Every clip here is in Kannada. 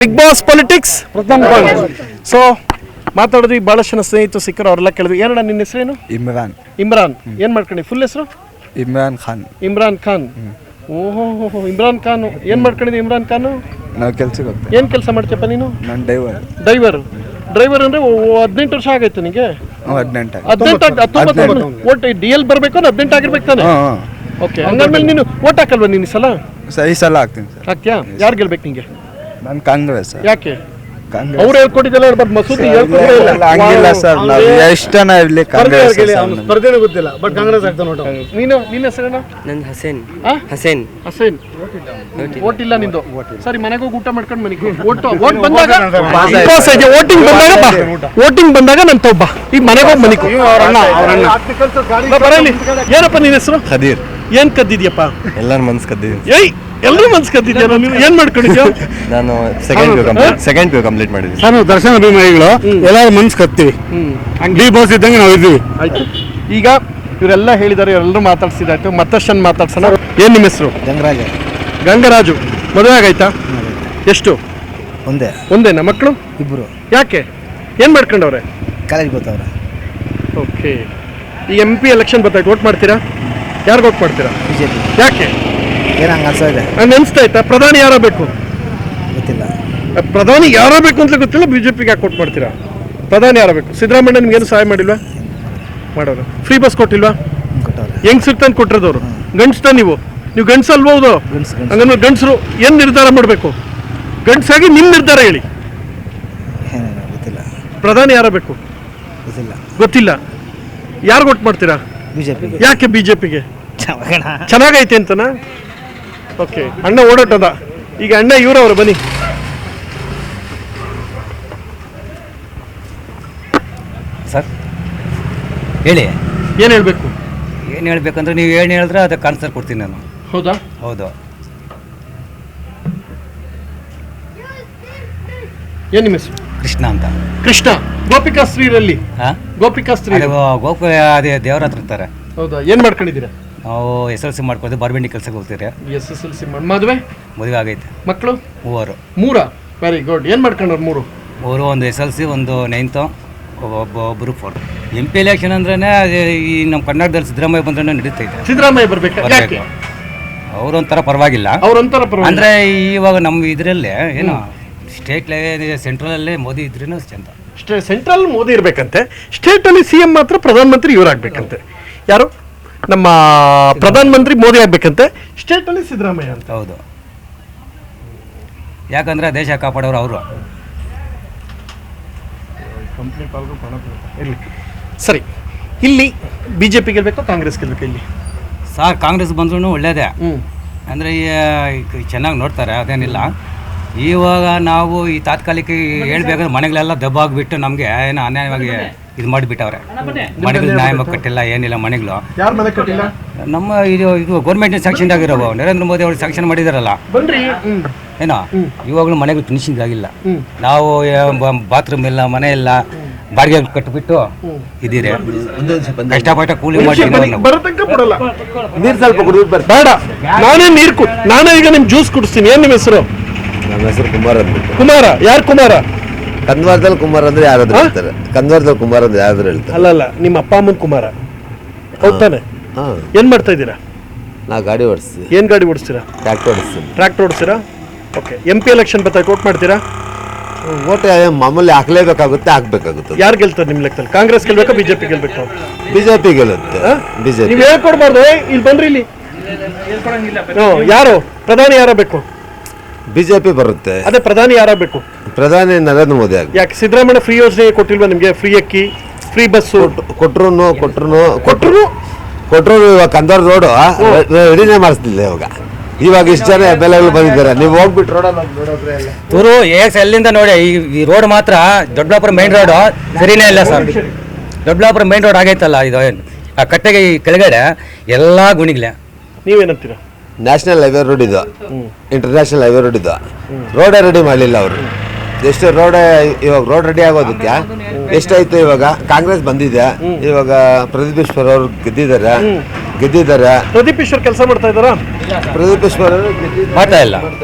ಬಿಗ್ ಬಾಸ್ ಪೊಲಿಟಿಕ್ಸ್ ಸೊ ಮಾತಾಡಿದ್ವಿ ಭಾಳಷ್ಟು ಜನ ಸ್ನೇಹಿತರು ಸಿಕ್ಕರು ಅವರೆಲ್ಲ ಕೇಳಿದ್ವಿ. ಏನಣ್ಣ ನಿನ್ನ ಹೆಸರೇನು? ಇಮ್ರಾನ್. ಇಮ್ರಾನ್. ಏನು ಮಾಡ್ಕೊಂಡು ಫುಲ್ ಹೆಸರು? ಇಮ್ರಾನ್ ಖಾನ್. ಇಮ್ರಾನ್ ಖಾನ್. ಓಹೋ ಇಮ್ರಾನ್ ಖಾನ್. ಏನು ಮಾಡ್ಕೊಂಡಿದ್ದೆ ಇಮ್ರಾನ್ ಖಾನ್? ನಾವು ಕೆಲ್ಸಕ್ಕೆ ಹೋಗ್ತೀವಿ. ಏನು ಕೆಲಸ ಮಾಡ್ತೀಯಪ್ಪ ನೀನು? ನಾನು ಡ್ರೈವರ್. ಡ್ರೈವರ್ ಅಂದರೆ 18 ವರ್ಷ ಆಗೈತೆ ನಿನಗೆ? 18. 19 ಓಟ್ ಡಿ ಎಲ್ ಬರಬೇಕು ಅಂದ್ರೆ 18 ಆಗಿರ್ಬೇಕು ತಾನೆ? ಓಕೆ, ಹಂಗಾದ್ಮೇಲೆ ನೀನು ಓಟ್ ಹಾಕಲ್ವಾ ನೀನು ಈ ಸಲ? ಈ ಸಲ ಹಾಕ್ತೀನಿ ಸರ್. ಹಾಕ್ಯಾ? ಯಾರು ಗೆಲ್ಬೇಕು ನಿಂಗೆ? ನಾನು ಕಾಂಗ್ರೆಸ್ ಸರ್. ಯಾಕೆ? ಅವ್ರು ಹೇಳ್ಕೊಟ್ಟಿದ್ದೆಲ್ಲ ಹೇಳ್ಬಾರ್ದು, ಮಸೂದಿ ಹೇಳ್ಕೊಟ್ಟಿಲ್ಲ. ಹಂಗಿಲ್ಲ ಸರ್, ನಾವು ಎಷ್ಟನ ಇರಲಿ ಕಾಂಗ್ರೆಸ್. ಸ್ಪರ್ಧೆನೇ ಗೊತ್ತಿಲ್ಲ, ಬಟ್ ಕಾಂಗ್ರೆಸ್ ಆಗ್ತಾ ನೋಡು. ನಿನ್ನ ಹೆಸರೇನು? ನನ್ನ ಹಸೇನ್. ಹಸೇನ್. ಓಟ್ ಇಲ್ಲ ನಿಂದು. ಸರಿ, ಮನೆಗೆ ಹೋಗಿ ಊಟ ಮಾಡ್ಕೊಂಡು ಮನೆಗೆ ಓಟ್ ಬಂದಾಗ ವೋಟಿಂಗ್ ಬಂದಾಗ ನಾನು ತಗೊಬ್ಬ ಈಗ ಮನೆಗೆ ಹೋಗಿ ಮನೆಗೆ ಬರಲಿ. ಏನಪ್ಪ ನಿನ್ನ ಹೆಸರು? ಖದೀರ್. ಏನ್ ಕದ್ದಿದ್ಯಪ್ಪ? ಎಲ್ಲರ ಮನ್ಸು ಕದ್ದಿದ್ದೀನಿ. ಏಯ್, ಎಲ್ಲರೂ ಮನ್ಸು ಕದ್ದಿದ್ಯಾ? ನೀನು ಏನ್ ಮಾಡ್ಕೊಂಡಿದ್ಯಾ? ನಾನು ಸೆಕೆಂಡ್ ಪಿ ಕಂಪ್ಲೀಟ್ ಮಾಡಿದ್ದೀನಿ. ನಾವು ದರ್ಶನ ಅಭಿಮಾನಿಗಳು ಎಲ್ಲರೂ ಮನ್ಸು ಕತ್ತೀವಿ. ಡಿ ಬಾಸ್ ಇದ್ದಂಗೆ ನಾವು ಇದ್ದೀವಿ. ಆಯ್ತು, ಈಗ ಇವರೆಲ್ಲ ಹೇಳಿದ್ದಾರೆ, ಎಲ್ಲರೂ ಮಾತಾಡ್ಸಿದಾಯ್ತು. ಮತ್ತಷ್ಟು ಮಾತಾಡ್ಸೋಣ. ಏನ್ ನಿಮ್ಮ ಹೆಸರು? ಗಂಗರಾಜು. ಮದುವೆ ಆಗೈತಾ? ಎಷ್ಟು? ಒಂದೇನಾ? ಮಕ್ಕಳು? ಇಬ್ಬರು. ಯಾಕೆ? ಏನ್ ಮಾಡ್ಕೊಂಡವ್ರೆ? ಕಾಲೇಜ್ ಗೊತ್ತವ್ರೆ. ಓಕೆ, ಈ MP ಎಲೆಕ್ಷನ್ ಬರ್ತಾಯ್ತು, ಓಟ್ ಮಾಡ್ತೀರಾ? ಯಾರಿಗೆ ಓಟ್ ಮಾಡ್ತೀರಾ? ಬಿಜೆಪಿ. ಯಾಕೆ? ಏನು ಹಂಗೆ ಅನ್ಸೋದೆ? ಹಂಗೆ ಅನಿಸ್ತಾಯ್ತಾ? ಪ್ರಧಾನಿ ಯಾರ ಬೇಕು? ಗೊತ್ತಿಲ್ಲ. ಪ್ರಧಾನಿ ಯಾರ ಬೇಕು ಅಂತ ಗೊತ್ತಿಲ್ಲ, ಬಿಜೆಪಿಗೆ ಯಾಕೆ ಓಟ್ ಮಾಡ್ತೀರಾ? ಪ್ರಧಾನಿ ಯಾರ ಬೇಕು? ಸಿದ್ದರಾಮಯ್ಯ ನಿಮ್ಗೇನು ಸಹಾಯ ಮಾಡಿಲ್ವಾ? ಮಾಡೋರು. ಫ್ರೀ ಬಸ್ ಕೊಟ್ಟಿಲ್ವಾ? ಕೊಟ್ಟವ್ರೆ. ಹೆಂಗ್ ಸಿಗ್ತಾನೆ ಕೊಟ್ಟಿರೋದವ್ರು? ಗಂಡಸ್ತಾ ನೀವು ಗಂಡಸ ಅಲ್ಬಹುದು? ಹಂಗಂದ್ರೆ ಗಂಡಸರು ಏನು ನಿರ್ಧಾರ ಮಾಡಬೇಕು? ಗಂಡಸಾಗಿ ನಿಮ್ಮ ನಿರ್ಧಾರ ಹೇಳಿ. ಏನೇನು ಗೊತ್ತಿಲ್ಲ. ಪ್ರಧಾನಿ ಯಾರ ಬೇಕು? ಗೊತ್ತಿಲ್ಲ. ಯಾರು ಓಟ್ ಮಾಡ್ತೀರಾ? ಬಿಜೆಪಿ. ಯಾಕೆ ಬಿಜೆಪಿಗೆ? ಚೆನ್ನಾಗೈತೆ ಅಂತನಾ? ಓಕೆ, ಅಣ್ಣ ಓಡಾಟದ. ಈಗ ಅಣ್ಣ ಇವರವರು ಬನ್ನಿ. ಸರ್ ಹೇಳಿ. ಏನು ಹೇಳಬೇಕು? ಏನು ಹೇಳ್ಬೇಕಂದ್ರೆ ನೀವು ಏನು ಹೇಳಿದ್ರೆ ಅದಕ್ಕೆ ಆನ್ಸರ್ ಕೊಡ್ತೀನಿ ನಾನು. ಹೌದಾ? ಹೌದು. ಏನು ನಿಮ್ಮ ಹೆಸರು? ಕೃಷ್ಣ ಅಂತ. ಕೃಷ್ಣ. ಗೋಪಿಕಾ ಸ್ತ್ರೀರಲ್ಲಿ? ಹಾಂ, ಗೋಪಿಕಾ ಸ್ತ್ರೀ. ಗೋಪು ಅದೇ ದೇವ್ರ ಹತ್ರ ಇರ್ತಾರೆ. ಹೌದಾ? ಏನು ಮಾಡ್ಕೊಂಡಿದ್ದೀರಾ? ನಾವು SLC ಮಾಡ್ಕೊಂಡು ಬಾರ್ಬೆಂಡಿ ಕೆಲಸಕ್ಕೆ ಹೋಗ್ತೀರಿ. SSLC ಮದುವೆ ಆಗೈತೆ. ಮಕ್ಕಳು? 3. ಮೂರಾ? Very good. ಏನು ಮಾಡ್ಕೊಂಡ್ರು? ಮೂರು. ಒಂದು SLC, ಒಂದು 9th, ಒಬ್ಬರು 4th. MP ಎಲೆಕ್ಷನ್ ಅಂದ್ರೆ ಈ ನಮ್ಮ ಕರ್ನಾಟಕದಲ್ಲಿ ಸಿದ್ದರಾಮಯ್ಯ ಬಂದ್ರೆ ನಡೀತೈತೆ. ಸಿದ್ದರಾಮಯ್ಯ ಬರ್ಬೇಕು. ಅವರೊಂಥರ ಪರವಾಗಿಲ್ಲ. ಅವ್ರಂತರ ಅಂದ್ರೆ ಇವಾಗ ನಮ್ಮ ಇದರಲ್ಲೇ ಏನು ಸ್ಟೇಟ್ ಸೆಂಟ್ರಲಲ್ಲೇ ಮೋದಿ ಇದ್ರೇನು ಚಂದ. ಸೆಂಟ್ರಲ್ ಮೋದಿ ಇರ್ಬೇಕಂತೆ, ಸ್ಟೇಟ್ ಅಲ್ಲಿ CM ಮಾತ್ರ ಪ್ರಧಾನಮಂತ್ರಿ ಇವರಾಗಬೇಕಂತೆ. ಯಾರು? ನಮ್ಮ ಪ್ರಧಾನಮಂತ್ರಿ ಮೋದಿ ಆಗ್ಬೇಕಂತೆ, ಸ್ಟೇಟ್ ಅಲ್ಲಿ ಸಿದ್ದರಾಮಯ್ಯ ಅಂತ. ಹೌದು, ಯಾಕಂದ್ರೆ ದೇಶ ಕಾಪಾಡೋರು ಅವರು. ಇರಲಿ, ಸರಿ. ಇಲ್ಲಿ ಬಿಜೆಪಿ ಗೆಲ್ಬೇಕು, ಕಾಂಗ್ರೆಸ್ ಗೆಲ್ಬೇಕು? ಇಲ್ಲಿ ಸರ್ ಕಾಂಗ್ರೆಸ್ ಬಂದ್ರೂ ಒಳ್ಳೇದೇ. ಅಂದರೆ ಚೆನ್ನಾಗಿ ನೋಡ್ತಾರೆ, ಅದೇನಿಲ್ಲ. ಇವಾಗ ನಾವು ಈ ತಾತ್ಕಾಲಿಕ ಹೇಳ್ಬೇಕಾದ್ರೆ ಮನೆಗಳೆಲ್ಲ ದಬ್ಬಾಗ್ಬಿಟ್ಟು ನಮಗೆ ಏನೋ ಅನ್ಯಾಯವಾಗಿ ಇದು ಮಾಡಿಬಿಟ್ಟವ್ರೆ. ಮನೆಗಳು ನ್ಯಾಯ ಕಟ್ಟಿಲ್ಲ, ಏನಿಲ್ಲ ಮನೆಗಳು. ಯಾರು ಮನೆ ಕಟ್ಟಿಲ್ಲ? ನಮ್ಮ ಇದು ಗೌರ್ಮೆಂಟ್ ಸ್ಯಾಂಕ್ಷನ್ ಆಗಿರೋವು ನರೇಂದ್ರ ಮೋದಿ ಅವರು ಸ್ಯಾಂಕ್ಷನ್ ಮಾಡಿದಾರಲ್ಲ ಏನೋ, ಇವಾಗಲೂ ಮನೆಗಳು ಫಿನಿಶಿಂಗ್ ಆಗಿಲ್ಲ. ನಾವು ಬಾತ್ರೂಮ್ ಇಲ್ಲ, ಮನೆ ಇಲ್ಲ, ಬಾಡಿಗೆ ಕಟ್ಟಿಬಿಟ್ಟು ಇದ್ದೀರಿ. ಕಷ್ಟಪಟ್ಟ ಕೂಲಿ ಮಾಡಿ ನೀರು ಸ್ವಲ್ಪ ಬೇಡ, ನಾನೇ ನೀರು ನಾನೇ ಈಗ ನಿಮ್ ಜ್ಯೂಸ್ ಕುಡಿಸ್ತೀನಿ. ಏನ್ ನಿಮ್ಮ ಹೆಸರು? ನಮ್ಮ ಹೆಸರು ಕುಮಾರ್ ಅಂತ. ಕುಮಾರ? ಯಾರು ಕುಮಾರ? ಕಂದವಾರದಲ್ಲಿ ಕುಮಾರ್ ಅಂದ್ರೆ ಯಾರಾದ್ರೂ ಹೇಳ್ತಾರೆ. ಕಂದವಾರದಲ್ಲಿ ಕುಮಾರ್ ಅಂದ್ರೆ ಯಾರಾದ್ರೂ ಹೇಳ್ತಾರೆ. ಅಲ್ಲ, ನಿಮ್ಮ ಅಪ್ಪ ಅಮ್ಮನ ಕುಮಾರ ಹೋಗ್ತಾನೆ. ಏನ್ ಮಾಡ್ತಾ ಇದ್ದೀರಾ? ನಾವು ಗಾಡಿ ಓಡಿಸ್ತೀವಿ. ಏನ್ ಗಾಡಿ ಓಡಿಸ್ತೀರಾ? ಟ್ರ್ಯಾಕ್ಟರ್ ಓಡಿಸ್ತೀರಾ? ಓಕೆ, MP ಎಲೆಕ್ಷನ್ ಬರ್ತಾ ಓಟ್ ಮಾಡ್ತೀರಾ? ಓಟ್ ಮಾಮೂಲಿ ಹಾಕ್ಲೇಬೇಕಾಗುತ್ತೆ. ಯಾರು ಗೆಲ್ತಾರೆ ನಿಮ್ಮ ಲೆಕ್ಕದಲ್ಲಿ? ಕಾಂಗ್ರೆಸ್ ಗೆಲ್ಬೇಕಾ, ಬಿಜೆಪಿ ಗೆಲ್ಬೇಕು? ಬಿಜೆಪಿ ಗೆಲ್ಲುತ್ತೆ. ಬಿಜೆಪಿ. ನೀವು ಹೇಳ್ಕೊಡ್ಬಾರ್ದು. ಇಲ್ಲಿ ಬಂದ್ರಿ, ಇಲ್ಲಿ ಯಾರು ಪ್ರಧಾನಿ ಯಾರ ಬೇಕು? ಬಿಜೆಪಿ ಬರುತ್ತೆ. ಅದೇ ಪ್ರಧಾನಿ ಯಾರ ಬೇಕು? ಪ್ರಧಾನಿ ನರೇಂದ್ರ ಮೋದಿ ಆಗ. ಯಾಕೆ ಸಿದ್ದರಾಮಯ್ಯ ಫ್ರೀ ಯೋಜನೆ ಕೊಟ್ಟಿಲ್ವಾ ನಿಮ್ಗೆ? ಫ್ರೀ ಅಕ್ಕಿ, ಫ್ರೀ ಬಸ್ಸು ಕೊಟ್ರು. ಇವಾಗ ಕಂದವಾರ ರೋಡು ರೆಡಿನೇ ಮಾಡಿಸ್ತಿಲ್ಲ. ಇವಾಗ ಇಷ್ಟು ಜನ ಬೆಲೆಗಳು ಬಂದಿದ್ದಾರೆ. ನೀವು ಹೋಗ್ಬಿಟ್ಟು ತುರು ಎಲ್ಲಿಂದ ನೋಡಿ, ಈ ರೋಡ್ ಮಾತ್ರ ದೊಡ್ಡಬಳ್ಳಾಪುರ ಮೈನ್ ರೋಡ್ ಸರಿನೇ ಇಲ್ಲ ಸರ್. ದೊಡ್ಡಬಳ್ಳಾಪುರ ಮೈನ್ ರೋಡ್ ಆಗೈತಲ್ಲ, ಇದು ಆ ಕಟ್ಟೆಗೆ ಈ ಕೆಳಗಡೆ ಎಲ್ಲ ಗುಣಿಗ್ಲೆ. ನೀವೇನಂತೀರಾ? ನ್ಯಾಷನಲ್ ಹೈವೇ ರೋಡ್ ಇದು, ಇಂಟರ್ನ್ಯಾಷನಲ್ ಹೈವೇ ರೋಡ್ ಇದು. ರೋಡೇ ರೆಡಿ ಮಾಡಲಿಲ್ಲ ಅವರು. ಎಷ್ಟು ಇವಾಗ ರೋಡ್ ರೆಡಿ ಆಗೋದಕ್ಕೆ ಎಷ್ಟಾಯ್ತು? ಇವಾಗ ಕಾಂಗ್ರೆಸ್ ಬಂದಿದೆ, ಇವಾಗ ಪ್ರದೀಪ್ ಈಶ್ವರ್ ಅವರು ಗೆದ್ದಿದ್ದಾರೆ. ಗೆದ್ದಿದ್ದಾರೆ. ಪ್ರದೀಪ್ ಈಶ್ವರ್ ಕೆಲಸ ಮಾಡ್ತಾ ಇದ್ದಾರಾ? ಪ್ರದೀಪ್ ಈಶ್ವರ್ ಅವರು ಗೆದ್ದಿದ್ದಾರೆ. ಮಾಡ್ತಾ ಇಲ್ಲ.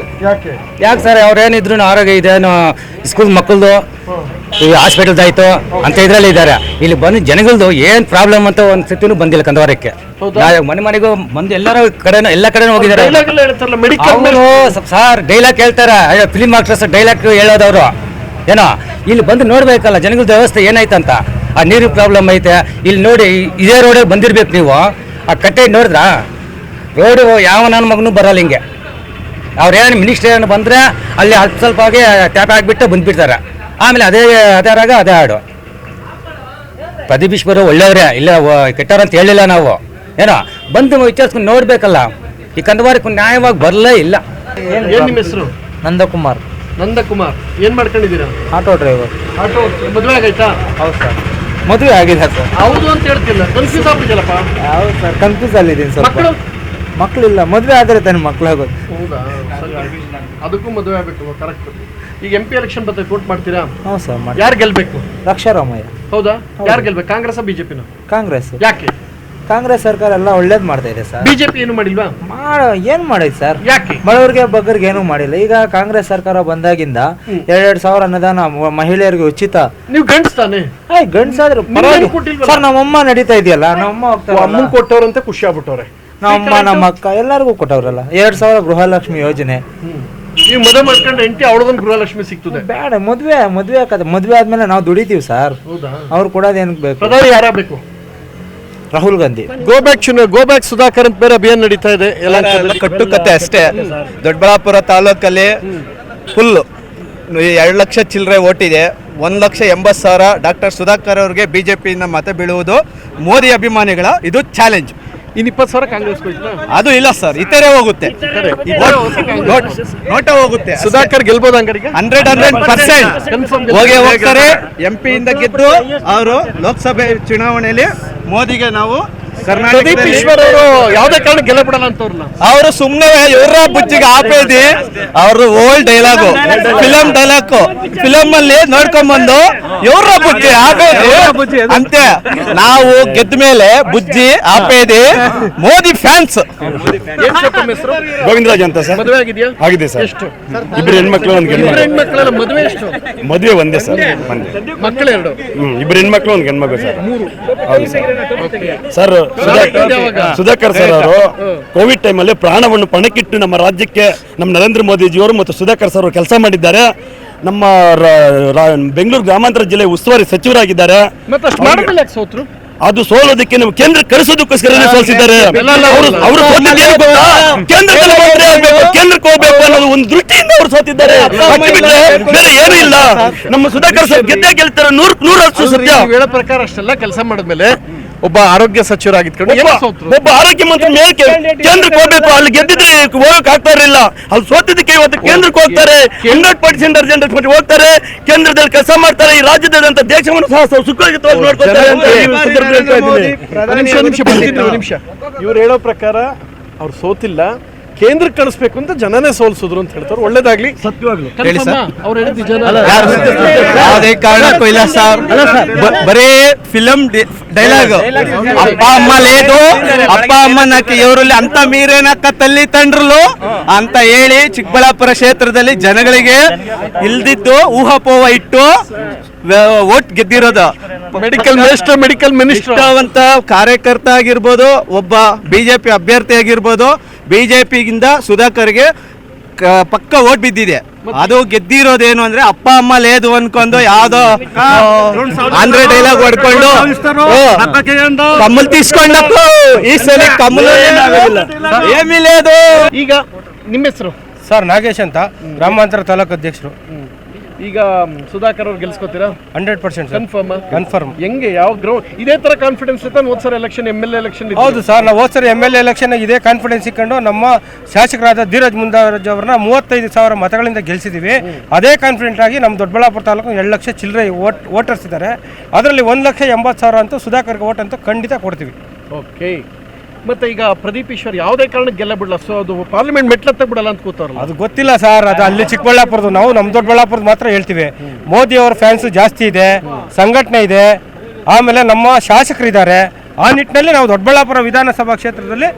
ಯಾಕೆ? ಯಾಕೆ ಸರ್ ಅವ್ರೇನಿದ್ರು ಆರೋಗ್ಯ ಇದೆ, ಸ್ಕೂಲ್ ಮಕ್ಕಳದು ಈ ಹಾಸ್ಪಿಟಲ್ದಾಯ್ತು ಅಂತ ಇದ್ರಲ್ಲಿ ಇದ್ದಾರೆ. ಇಲ್ಲಿ ಬಂದು ಜನಗಳದು ಏನು ಪ್ರಾಬ್ಲಮ್ ಅಂತ ಒಂದು ಸತಿನೂ ಬಂದಿಲ್ಲ ಕಂದವಾರಕ್ಕೆ. ಮನೆ ಮನೆಗೂ ಬಂದು ಎಲ್ಲರೂ ಕಡೆನೂ ಎಲ್ಲ ಕಡೆನೂ ಹೋಗಿದ್ದಾರೆ. ಅವರು ಸರ್ ಡೈಲಾಗ್ ಹೇಳ್ತಾರೆ, ಫಿಲಿಮ್ ಆಕ್ಟ್ರೆಸ್ ಡೈಲಾಗ್ ಹೇಳೋದವರು ಏನೋ. ಇಲ್ಲಿ ಬಂದು ನೋಡ್ಬೇಕಲ್ಲ ಜನಗಳದ್ದು ವ್ಯವಸ್ಥೆ ಏನಾಯ್ತಂತ. ಆ ನೀರಿನ ಪ್ರಾಬ್ಲಮ್ ಐತೆ ಇಲ್ಲಿ ನೋಡಿ. ಇದೇ ರೋಡಲ್ಲಿ ಬಂದಿರ್ಬೇಕು ನೀವು. ಆ ಕಟ್ಟೆ ನೋಡಿದ್ರಾ? ರೋಡು ಯಾವ ನನ್ನ ಮಗನೂ ಬರಲ್ಲ ಹಿಂಗೆ. ಅವ್ರೇನು ಮಿನಿಸ್ಟ್ರಿ ಏನು ಬಂದರೆ ಅಲ್ಲಿ ಸ್ವಲ್ಪ ಆಗಿ ಟ್ಯಾಪ್ ಆಗಿಬಿಟ್ಟು ಬಂದುಬಿಡ್ತಾರೆ. ಆಮೇಲೆ ಅದೇ ರಾಗ ಅದೇ ಹಾಡು. ಪ್ರದೀಪ್ ಈಶ್ವರ್ ಒಳ್ಳೆಯವರೇ, ಇಲ್ಲ ಕೆಟ್ಟವ್ರು ಅಂತ ಹೇಳಿಲ್ಲ ನಾವು. ಏನೋ ಬಂದು ವಿಚಾರಿಸ್ಕೊಂಡು ನೋಡಬೇಕಲ್ಲ. ಈ ಕಂದವಾರಕ್ಕೆ ನ್ಯಾಯವಾಗಿ ಬರಲೇ ಇಲ್ಲ. ಏನು ನಿಮ್ಮ ಹೆಸರು? ನಂದಕುಮಾರ್. ನಂದಕುಮಾರ್. ಏನು ಮಾಡ್ಕೊಂಡಿದ್ದೀರಾ? Auto driver. ಆಟೋ. ಮದುವೆ ಆಗೈತಾ? ಹೌದು ಸರ್, ಮದುವೆ ಆಗಿದೆ ಸರ್. ಹೌದು ಅಂತ ಹೇಳ್ತಿಲ್ಲ, ಕನ್ಫ್ಯೂಸ್ ಆಗ್ಬಿಟ್ಟಿಲ್ಲಪ್ಪ. ಹೌದು ಸರ್, ಕನ್ಫ್ಯೂಸ್ ಅಲ್ಲಿದ್ದೀನಿ ಸ್ವಲ್ಪ. ಮಕ್ಕಳು? ಮಕ್ಕಳಿಲ್ಲ, ಮದುವೆ ಆದರೆ ತಾನೆ ಮಕ್ಕಳಾಗೋದು. ಹೌದಾ? ಅದಕ್ಕೂ ಮದುವೆ ಆಗಬೇಕು. ಕರೆಕ್ಟ್. ಈಗ MP ಎಲೆಕ್ಷನ್ ಬರ್ತದೆ, ವೋಟ್ ಮಾಡ್ತೀರಾ? ಹೌದು ಸರ್, ಮಾಡಿ. ಯಾರು ಗೆಲ್ಬೇಕು? ರಕ್ಷಾರಾಮಯ್ಯ. ಹೌದಾ? ಯಾರು ಗೆಲ್ಬೇಕು? ಕಾಂಗ್ರೆಸ್ BJP? ಕಾಂಗ್ರೆಸ್. ಯಾಕೆ? ಕಾಂಗ್ರೆಸ್ ಸರ್ಕಾರ ಎಲ್ಲ ಒಳ್ಳೇದು ಮಾಡ್ತಾ ಇದೆ ಸರ್. BJP ಏನು ಮಾಡಿಲ್ವಾ? ಏನು ಮಾಡಿದೆ ಸರ್? ಯಾಕೆ? ಬಡವರಿಗೆ ಬಗ್ಗರಿಗೆ ಏನೂ ಮಾಡಿಲ್ಲ. ಈಗ ಕಾಂಗ್ರೆಸ್ ಸರ್ಕಾರ ಬಂದಾಗಿಂದ 2,000 ಅನುದಾನ ಮಹಿಳೆಯರಿಗೆ ಉಚಿತ. ನೀವು ಗಂಡಸ್ತಾನೆ? ಗಂಡಸಾದ್ರು ಸರ್. ನಮ್ಮಮ್ಮ ನಡೀತಾ ಇದೆಯಲ್ಲ, ನಮ್ಮಮ್ಮ ಹೋಗ್ತಾರೆ. ಅಮ್ಮಂಗೆ ಕೊಟ್ಟವ್ರಂತೆ ಖುಷಿ ಆಗ್ಬಿಟ್ಟವ್ರೆ. ನಮ್ಮಮ್ಮ ನಮ್ಮ ಅಕ್ಕ ಎಲ್ಲರಿಗೂ ಕೊಟ್ಟವ್ರಲ್ಲ. 2,000 ಗೃಹಲಕ್ಷ್ಮಿ ಯೋಜನೆ. ನೀವು ಮದುವೆ ಮಾಡ್ಕೊಂಡು ಹೆಂಡತಿ ಅವಳದೊಂದು ಗೃಹಲಕ್ಷ್ಮಿ ಸಿಗ್ತದೆ. ಬೇಡ, ಮದುವೆ ಆದ್ಮೇಲೆ ನಾವು ದುಡಿತೀವಿ ಸರ್. ಹೌದಾ? ಅವ್ರು ಕೊಡೋದೇನು ಬೇಕು? ಪ್ರಧಾನಿ ಯಾರಾಗಬೇಕು? ರಾಹುಲ್ ಗಾಂಧಿ. ಗೋ ಬ್ಯಾಕ್ ಸುಧಾಕರ್ ಅಂತ ಬೇರೆ ಅಭಿಯಾನ ನಡೀತಾ ಇದೆ. ಕಟ್ಟುಕತೆ ಅಷ್ಟೇ. ದೊಡ್ಡಬಳ್ಳಾಪುರ ತಾಲೂಕಲ್ಲಿ ಫುಲ್ 2 ಲಕ್ಷ ಚಿಲ್ಲರೆ ಓಟಿದೆ. 1,80,000 ಡಾಕ್ಟರ್ ಸುಧಾಕರ್ ಅವ್ರಿಗೆ BJPಯಿಂದ ಮತ ಬೀಳುವುದು ಮೋದಿ ಅಭಿಮಾನಿಗಳ ಇದು ಚಾಲೆಂಜ್. ಇನ್ನು 20,000 ಕಾಂಗ್ರೆಸ್ ಅದು ಇಲ್ಲ ಸರ್, ಇತರೆ ಹೋಗುತ್ತೆ, ನೋಟ ಹೋಗುತ್ತೆ. ಸುಧಾಕರ್ ಗೆಲ್ಬೋದು ಹಂಗಾರಿಗೆ? 100% ಹೋಗೇ ಹೋಗ್ತಾರೆ. MP ಇಂದ ಗೆದ್ದು ಅವರು ಲೋಕಸಭೆ ಚುನಾವಣೆಯಲ್ಲಿ ಮೋದಿಗೆ ನಾವು ಪ್ರದೀಪ್ ಈಶ್ವರ್ ಅವರು ಯಾವ್ದೇ ಕಾರಣ ಗೆಲ್ಲ ಬಿಡಲ್ಲ ಅಂತವ್ರಲ್ಲ. ಅವರು ಸುಮ್ಮನೆ ಇವರ ಬುಜ್ಜಿಗೆ ಆಪೇದಿ ಅವರು old dialogue, film dialogue. Film ಅಲ್ಲಿ ನೋಡ್ಕೊಂಡ್ಬಂದು ಇವರ ಬುಜ್ಜಿ ಆಪೇದಿ ಅಂತೆ. ನಾವು ಗೆದ್ದ ಮೇಲೆ ಬುಜ್ಜಿ ಆಪೇದಿ ಮೋದಿ ಫ್ಯಾನ್ಸ್. ಗೋವಿಂದರಾಜ್ ಅಂತ ಸರ್. ಮದುವೆ ಆಗಿದೆಯಾ? ಆಗಿದೆ ಸರ್. ಎಷ್ಟು? 2 ಹೆಣ್ಮಕ್ಳು, 1 ಗಂಡು. ಹೆಣ್ಮಕ್ಳೆಲ್ಲ ಮದುವೆ ಎಷ್ಟು? ಮದುವೆ ಒಂದೇ ಸರ್, ಒಂದೇ. ಮಕ್ಕಳು 2? 2 ಹೆಣ್ಮಕ್ಳು, 1 ಗಂಡು ಮಗು ಸರ್. 3. ಹೌದು ಸರ್. ಸುಧಾಕರ್ ಸರ್ ಅವರು ಕೋವಿಡ್ ಟೈಮಲ್ಲಿ ಪ್ರಾಣವನ್ನು ಪಣಕ್ಕಿಟ್ಟು ನಮ್ಮ ರಾಜ್ಯಕ್ಕೆ ನಮ್ಮ ನರೇಂದ್ರ ಮೋದಿಜಿಯವರು ಮತ್ತು ಸುಧಾಕರ್ ಸರ್ ಅವರು ಕೆಲಸ ಮಾಡಿದ್ದಾರೆ. ನಮ್ಮ ಬೆಂಗಳೂರು ಗ್ರಾಮಾಂತರ ಜಿಲ್ಲೆ ಉಸ್ತುವಾರಿ ಸಚಿವರಾಗಿದ್ದಾರೆ. ಅದು ಸೋಲೋದಕ್ಕೆ ನಾವು ಕೇಂದ್ರ ಕಳಿಸೋದಕ್ಕೋಸ್ಕರ ಸೋಲಿಸಿದ್ದಾರೆ. ಅವರು ಕೇಂದ್ರಕ್ಕೆ ಹೋಗ್ಬೇಕು ಅನ್ನೋದು ಒಂದು ದೃಷ್ಟಿಯಿಂದ ಅವರು ಸೋತಿದ್ದಾರೆ. ಬೇರೆ ಏನೂ ಇಲ್ಲ. ನಮ್ಮ ಸುಧಾಕರ್ ಸರ್ ಗೆದ್ದೇ ಗೆಲ್ತಾರೆ 100% ಸತ್ಯ. ಹೇಳೋ ಪ್ರಕಾರ ಅಷ್ಟೆಲ್ಲ ಕೆಲಸ ಮಾಡಿದ್ಮೇಲೆ ಒಬ್ಬ ಆರೋಗ್ಯ ಸಚಿವರಾಗಿದ್ಕೊಂಡು ಒಬ್ಬ ಆರೋಗ್ಯ ಮಂತ್ರಿ ಮೇಲೆ ಕೇಂದ್ರಕ್ಕೆ ಹೋಗ್ಬೇಕು. ಅಲ್ಲಿ ಗೆದ್ದಿದ್ರೆ ಹೋಗಕ್ ಆಗ್ತಾ ಇರಲಿಲ್ಲ. ಅಲ್ಲಿ ಸೋತಿದ್ದಕ್ಕೆ ಇವತ್ತು ಕೇಂದ್ರಕ್ಕೆ ಹೋಗ್ತಾರೆ. 100% ಅರ್ಜೆಂಟ್ ಹೋಗ್ತಾರೆ, ಕೇಂದ್ರದಲ್ಲಿ ಕೆಲಸ ಮಾಡ್ತಾರೆ. ಈ ರಾಜ್ಯದಂತ ದೇಶವನ್ನು ಸಹ ಸುಖವಾಗಿ ನೋಡ್ಕೊತಾರೆ ಅಂತ ನಿಮಿಷ. ಇವ್ರು ಹೇಳೋ ಪ್ರಕಾರ ಅವ್ರು ಸೋತಿಲ್ಲ, ಕೇಂದ್ರಕ್ಕೆ ಕಳಿಸ್ಬೇಕು ಅಂತ ಜನನೇ ಸೋಲ್ಸಿದ್ರು ಅಂತ ಹೇಳ್ತಾರೆ. ಒಳ್ಳೇದಾಗ್ಲಿ, ಸತ್ಯವಾಗ್ಲಿ. ಅವ್ರು ಹೇಳಿದ್ದು ಜನ ಯಾವುದೇ ಕಾರಣಕ್ಕೂ ಇಲ್ಲ ಸರ್. ಬರೀ ಫಿಲಂ ಡೈಲಾಗ್. ಅಪ್ಪ ಅಮ್ಮ ಲೇದು, ಅಪ್ಪ ಅಮ್ಮನಕ್ಕೆ ಇವರಲ್ಲಿ ಅಂತ ಮೀರೇನಕ್ಕ ತಲ್ಲಿ ತಂಡ್ರಲು ಅಂತ ಹೇಳಿ ಚಿಕ್ಕಬಳ್ಳಾಪುರ ಕ್ಷೇತ್ರದಲ್ಲಿ ಜನಗಳಿಗೆ ಇಲ್ದಿದ್ದು ಊಹಾಪೋಹ ಇಟ್ಟು ವೋಟ್ ಗೆದ್ದಿರೋದು. ಮೆಡಿಕಲ್ ಮಿನಿಸ್ಟರ್ ಅಂತ ಕಾರ್ಯಕರ್ತ ಆಗಿರ್ಬೋದು, ಒಬ್ಬ BJP ಅಭ್ಯರ್ಥಿ ಆಗಿರ್ಬೋದು, BJPಗಿಂದ ಸುಧಾಕರ್ಗೆ ಪಕ್ಕ ಓಟ್ ಬಿದ್ದಿದೆ. ಅದು ಗೆದ್ದಿರೋದೇನು ಅಂದ್ರೆ ಅಪ್ಪ ಅಮ್ಮ ಲೇದು ಅನ್ಕೊಂಡು ಯಾವ್ದೋ ಆಂಧ್ರ ಡೈಲಾಗ್ ಹೊಡ್ಕೊಂಡು ಕಮ್ಮಲ್ ತೀಸ್ಕೊಂಡಕ್ಕೂ ಈ ಸಲ ಕಮ್ಮಲ್ ಏಮಿ ಲೇದು. ಈಗ ನಿಮ್ಮ ಹೆಸರು? ಸರ್ ನಾಗೇಶ್ ಅಂತ, ಗ್ರಾಮಾಂತರ ತಾಲೂಕು ಅಧ್ಯಕ್ಷರು. ಈಗ ಸುಧಾಕರ್ ಅವ್ರು ಗೆಲ್ಸ್ಕೊತೀರಾ? 100% ಕನ್ಫರ್ಮ್. ಹೆಂಗೆ, ಯಾವ ಇದೇ ತರ ಕಾನ್ಫಿಡೆನ್ಸ್ ಇತ್ತ? ಹೋದ್ಸರಿ ಎಲೆಕ್ಷನ್ MLA ಎಲೆಕ್ಷನ್? ಹೌದು ಸರ್, ನಾವು ಹೋದ್ಸರಿ MLA ಎಲೆಕ್ಷನ್ ಇದೇ ಕಾನ್ಫಿಡೆನ್ಸ್ ಇಟ್ಕೊಂಡು ನಮ್ಮ ಶಾಸಕರಾದ ಧೀರಜ್ ಮುಂದಾಜ್ ಅವರನ್ನ 35,000 ಮತಗಳಿಂದ ಗೆಲ್ಸಿದೀವಿ. ಅದೇ ಕಾನ್ಫಿಡೆಂಟ್ ಆಗಿ ನಮ್ಮ ದೊಡ್ಡಬಳ್ಳಾಪುರ ತಾಲೂಕು 2 ಲಕ್ಷ ಚಿಲ್ಲರೆ ವೋಟರ್ಸ್ ಇದ್ದಾರೆ. ಅದರಲ್ಲಿ 1,80,000 ಅಂತೂ ಸುಧಾಕರ್ಗೆ ವೋಟ್ ಅಂತೂ ಖಂಡಿತ ಕೊಡ್ತೀವಿ. ಓಕೆ. ಮತ್ತೆ ಈಗ ಪ್ರದೀಪ್ ಈಶ್ವರ್ ಯಾವುದೇ ಕಾರಣಕ್ಕೆ ಗೆಲ್ಲ ಬಿಡಲ್ಲ, ಸೊ ಅದು ಪಾರ್ಲಿಮೆಂಟ್ ಮೆಟ್ಲತ್ತ ಬಿಡಲ್ಲ ಅಂತ ಕೂತಾರಲ್ಲ. ಅದು ಗೊತ್ತಿಲ್ಲ ಸರ್, ಅದು ಅಲ್ಲಿ ಚಿಕ್ಕಬಳ್ಳಾಪುರದ್ದು. ನಾವು ನಮ್ಮ ದೊಡ್ಡಬಳ್ಳಾಪುರದ ಮಾತ್ರ ಹೇಳ್ತೀವಿ. ಮೋದಿ ಅವರ ಫ್ಯಾನ್ಸ್ ಜಾಸ್ತಿ ಇದೆ, ಸಂಘಟನೆ ಇದೆ, ಆಮೇಲೆ ನಮ್ಮ ಶಾಸಕರಿದ್ದಾರೆ, ಆ ನಿಟ್ಟಿನಲ್ಲಿ ನಾವು ದೊಡ್ಡಬಳ್ಳಾಪುರ ವಿಧಾನಸಭಾ ಕ್ಷೇತ್ರದಲ್ಲಿ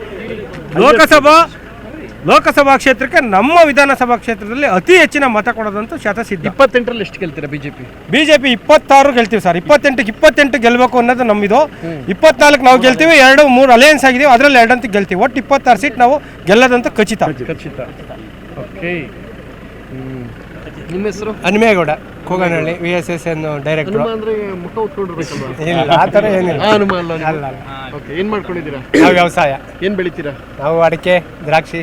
ಲೋಕಸಭಾ ಕ್ಷೇತ್ರಕ್ಕೆ ನಮ್ಮ ವಿಧಾನಸಭಾ ಕ್ಷೇತ್ರದಲ್ಲಿ ಅತಿ ಹೆಚ್ಚಿನ ಮತ ಕೊಡೋದಂತೂ ಶತಸಿದ್ಧ. 28ರಲ್ಲಿ ಎಷ್ಟು ಗೆಲ್ತೀರಾ ಬಿಜೆಪಿ? 26 ಗೆಲ್ತೀವಿ ಸರ್. 28 ಗೆಲ್ಲಬೇಕು ಅನ್ನೋದು ನಮ್ಮಿದು. 24 ನಾವು ಗೆಲ್ತೀವಿ, 2-3 ಅಲಯನ್ಸ್ ಆಗಿದೀವಿ, ಅದರಲ್ಲಿ 2 ಅಂತ ಗೆಲ್ತೀವಿ. ಒಟ್ಟು 26 ಸೀಟ್ ನಾವು ಗೆಲ್ಲೋದಂತೂ ಖಚಿತ. ಓಕೆ. ನಿಮ್ಮ ಹೆಸರು? Hanumegowda, Kooganahalli, VSSN director. ಅಂದ್ರೆ ಮುಖ ಉತ್ಕೊಂಡಿರ್ಬೇಕಲ್ವಾ? ಇಲ್ಲ, ಆ ಥರ ಏನಿಲ್ಲ. ಅಲ್ಲ. ಓಕೆ. ಏನು ಮಾಡ್ಕೊಂಡಿದ್ದೀರಾ? ನಾವು ವ್ಯವಸಾಯ. ಏನು ಬೆಳಿತೀರಾ? ನಾವು ಅಡಿಕೆ, ದ್ರಾಕ್ಷಿ,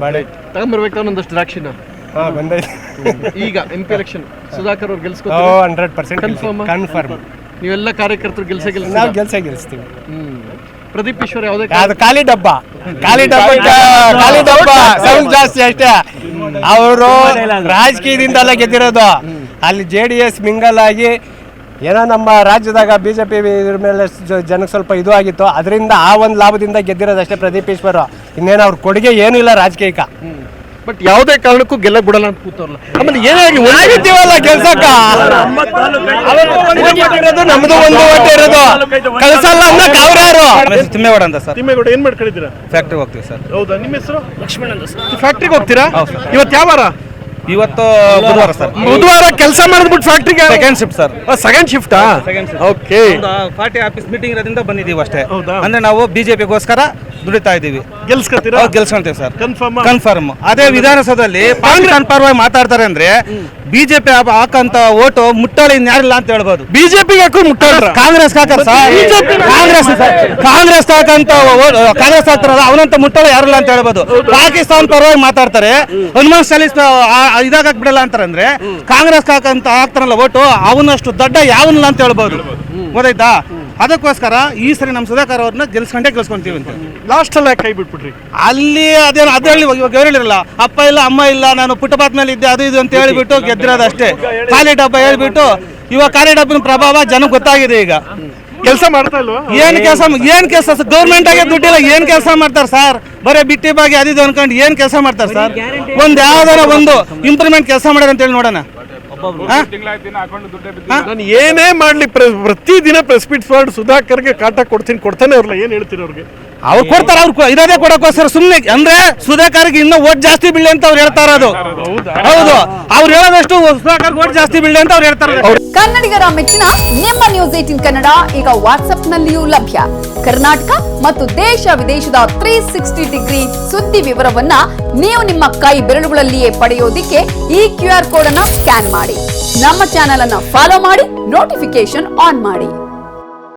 ಬಾಳೆ. ತಗೊಂಬರ್ಬೇಕಾ ಒಂದಷ್ಟು ದ್ರಾಕ್ಷಿನ? ಬಂದೈತೆ. ಈಗ MP ಎಲೆಕ್ಷನ್ ಸುಧಾಕರ್ ಅವ್ರು ಗೆಲ್ಸ್ಕೊತಾರೆ? 100% ಕನ್ಫರ್ಮ್. ನೀವೆಲ್ಲ ಕಾರ್ಯಕರ್ತರು ನಾವು ಗೆಲ್ಸ್ತೀವಿ. ಪ್ರದೀಪ್ ಈಶ್ವರ್ ಯಾವುದೇ ಅದು ಖಾಲಿ ಡಬ್ಬ ಸೌಂಡ್ ಜಾಸ್ತಿ ಅಷ್ಟೇ. ಅವರು ರಾಜಕೀಯದಿಂದಲ್ಲ ಗೆದ್ದಿರೋದು. ಅಲ್ಲಿ JDS ಮಿಂಗಲ್ ಆಗಿ ಏನೋ ನಮ್ಮ ರಾಜ್ಯದಾಗ BJP ಇದ್ರ ಮೇಲೆ ಜನಕ್ಕೆ ಸ್ವಲ್ಪ ಇದು ಆಗಿತ್ತು, ಅದರಿಂದ ಆ ಒಂದು ಲಾಭದಿಂದ ಗೆದ್ದಿರೋದಷ್ಟೇ ಪ್ರದೀಪ್ ಈಶ್ವರ್. ಇನ್ನೇನು ಅವ್ರ ಕೊಡುಗೆ ಏನೂ ಇಲ್ಲ ರಾಜಕೀಯಕ್ಕೆ. ಬಟ್ ಯಾವುದೇ ಕಾರಣಕ್ಕೂ ಗೆಲ್ಲ ಬಿಡಲ್ಲ ಅಂತ ಕೂತವ್ರಲ್ಲ. ಆಮೇಲೆ ಏನಾಗಿ ಗೆಲ್ಸಕ್ಕ ನಮ್ದು ಒಂದು ಓಟ್ ಇರೋದು, ಕಳ್ಸಲ್ಲ ಅನ್ನಕ್ ಅವ್ರ್ಯಾರು? ತಿಮ್ಮೇಗೌಡ ಅಂತ ಸರ್. ತಿಮ್ಮೇಗೌಡ ಏನ್ ಮಾಡ್ಕೊಂಡಿದ್ದೀರಾ? ಫ್ಯಾಕ್ಟ್ರಿ ಹೋಗ್ತೀವಿ ಸರ್. ಹೌದಾ? ನಿಮ್ಮ ಹೆಸರು? ಲಕ್ಷ್ಮಣ ಅಂತ ಸರ್. ಫ್ಯಾಕ್ಟ್ರಿಗೆ ಹೋಗ್ತೀರಾ? ಇವತ್ತು ಯಾವ ವಾರ? ಇವತ್ತು ಬುಧವಾರ ಸರ್. ಬುಧವಾರ ಕೆಲಸ ಮಾಡಿದ್ಬಿಟ್ಟು ಫ್ಯಾಕ್ಟ್ರಿಗೆ ಸೆಕೆಂಡ್ ಶಿಫ್ಟ್ ಸರ್. ಸೆಕೆಂಡ್ ಶಿಫ್ಟಾ? ಓಕೆ. ಪಾರ್ಟಿ ಆಫೀಸ್ ಮೀಟಿಂಗ್ ಇರೋದ್ರಿಂದ ಬಂದಿದ್ದೀವಿ ಅಷ್ಟೇ. ಹೌದಾ? ಅಂದ್ರೆ ನಾವು BJPಗೋಸ್ಕರ ದುಡಿತಾ ಇದ್ದೀವಿ. ಗೆಲ್ಸ್ಕೊತೀರಾ? ಗೆಲ್ಸ್ಕೊಂತೀವಿ ಸರ್. ಕನ್ಫರ್ಮ್. ಅದೇ ವಿಧಾನಸೌಧದಲ್ಲಿ ಪಾಕಿಸ್ತಾನ ಪರವಾಗಿ ಮಾತಾಡ್ತಾರೆ ಅಂದ್ರೆ BJP ಹಾಕಂತ ಓಟು ಮುಟ್ಟಾಳಿ ಇನ್ಯಾರಿಲ್ಲ ಅಂತ ಹೇಳ್ಬೋದು. ಬಿಜೆಪಿಗೆ ಹಾಕೋ ಮುಟ್ಟಾಡ್ರ? ಕಾಂಗ್ರೆಸ್ ಹಾಕಂತ ಕಾಂಗ್ರೆಸ್ ಹಾಕ್ತಾರಲ್ಲ ಅವನಂತ ಮುಟ್ಟಾಳಿ ಯಾರಿಲ್ಲ ಅಂತ ಹೇಳ್ಬೋದು. ಪಾಕಿಸ್ತಾನ ಪರವಾಗಿ ಮಾತಾಡ್ತಾರೆ, ಹನುಮಾನ್ ಚಾಲೀಸ್ ಇದಾಗ ಬಿಡಲ್ಲ ಅಂತಾರಂದ್ರೆ ಕಾಂಗ್ರೆಸ್ ಹಾಕಂತ ಹಾಕ್ತಾರಲ್ಲ ಓಟು ಅವನಷ್ಟು ದೊಡ್ಡ ಯಾವನಿಲ್ಲ ಅಂತ ಹೇಳ್ಬೋದು. ಗೊತ್ತಾಯ್ತಾ? ಅದಕ್ಕೋಸ್ಕರ ಈ ಸರಿ ನಮ್ಮ ಸುಧಾಕರ್ ಅವ್ರನ್ನ ಗೆಲ್ಸ್ಕೊಂತೀವಿ ಅಂತ. ಲಾಸ್ಟ್ ಅಲ್ಲ ಕೈ ಬಿಟ್ಬಿಟ್ರಿ ಅಲ್ಲಿ ಅದ್ರಲ್ಲಿ ಇವಾಗ ಹೇಳಿರಲ್ಲ, ಅಪ್ಪ ಇಲ್ಲ ಅಮ್ಮ ಇಲ್ಲ, ನಾನು ಪುಟ್ಟಪಾತ್ ಮೇಲೆ ಇದ್ದೆ, ಅದು ಇದು ಅಂತ ಹೇಳಿಬಿಟ್ಟು ಗೆದ್ದಿರೋದು ಅಷ್ಟೇ. ಖಾಲಿ ಡಬ್ಬ ಹೇಳ್ಬಿಟ್ಟು ಇವಾಗ ಖಾಲಿ ಡಬ್ಬಿನ ಪ್ರಭಾವ ಜನಕ್ಕೆ ಗೊತ್ತಾಗಿದೆ. ಈಗ ಕೆಲಸ ಮಾಡ್ತಾ ಇಲ್ವಾ? ಏನ್ ಕೆಲಸ ಗೌರ್ಮೆಂಟ್ ಆಗಿ ದುಡ್ಡಿಲ್ಲ, ಏನ್ ಕೆಲಸ ಮಾಡ್ತಾರೆ ಸರ್? ಬರೀ ಬಿಟ್ಟಿ ಬಾಗಿ ಅದಿದ್ದು ಅನ್ಕೊಂಡು ಏನ್ ಕೆಲಸ ಮಾಡ್ತಾರೆ ಸರ್? ಒಂದ್ ಯಾವ್ದಾರ ಒಂದು ಇಂಪ್ರೂವ್ಮೆಂಟ್ ಕೆಲಸ ಮಾಡ್ಯಾರ ಅಂತ ಹೇಳಿ ನೋಡೋಣ. ನಾನು ಏನೇ ಮಾಡ್ಲಿ ಪ್ರತಿದಿನ ಪ್ರೆಸ್ ಮೀಟ್ ಮಾಡಿ ಸುಧಾಕರ್ಗೆ ಕಾಟ ಕೊಡ್ತಾನೆ ಅವ್ರಲ್ಲ. ಏನ್ ಹೇಳ್ತೀರಿ ಅವ್ರಿಗೆ? ಅವ್ರು ಕೊಡ್ತಾರ, ಅವ್ರು ಇರೋದೇ ಕೊಡಕ್ಕೋಸ್ಕರ ಸುಮ್ನೆ. ಅಂದ್ರೆ ಸುಧಾಕರ್ಗೆ ಇನ್ನೂ ಓಟ್ ಜಾಸ್ತಿ ಬೀಳಿ ಅಂತ ಅವ್ರು ಹೇಳ್ತಾ ಇರೋದು. ಹೌದು, ಅವ್ರು ಹೇಳೋದಷ್ಟು ಸುಧಾಕರ್ಗೆ ಓಟ್ ಜಾಸ್ತಿ ಬೀಳಿ ಅಂತ ಅವ್ರು ಹೇಳ್ತಾರೆ. ಕನ್ನಡಿಗರ ಮೆಚ್ಚಿನ ನಿಮ್ಮ ನ್ಯೂಸ್ 18 ಕನ್ನಡ ಈಗ ವಾಟ್ಸ್ಆಪ್ನಲ್ಲಿಯೂ ಲಭ್ಯ. ಕರ್ನಾಟಕ ಮತ್ತು ದೇಶ ವಿದೇಶದ 360 ಡಿಗ್ರಿ ಸುದ್ದಿ ವಿವರವನ್ನ ನೀವು ನಿಮ್ಮ ಕೈ ಬೆರಳುಗಳಲ್ಲಿಯೇ ಪಡೆಯೋದಿಕ್ಕೆ ಈ QR ಕೋಡ್ ಅನ್ನ ಸ್ಕ್ಯಾನ್ ಮಾಡಿ. ನಮ್ಮ ಚಾನೆಲ್ ಅನ್ನ ಫಾಲೋ ಮಾಡಿ, ನೋಟಿಫಿಕೇಶನ್ ಆನ್ ಮಾಡಿ.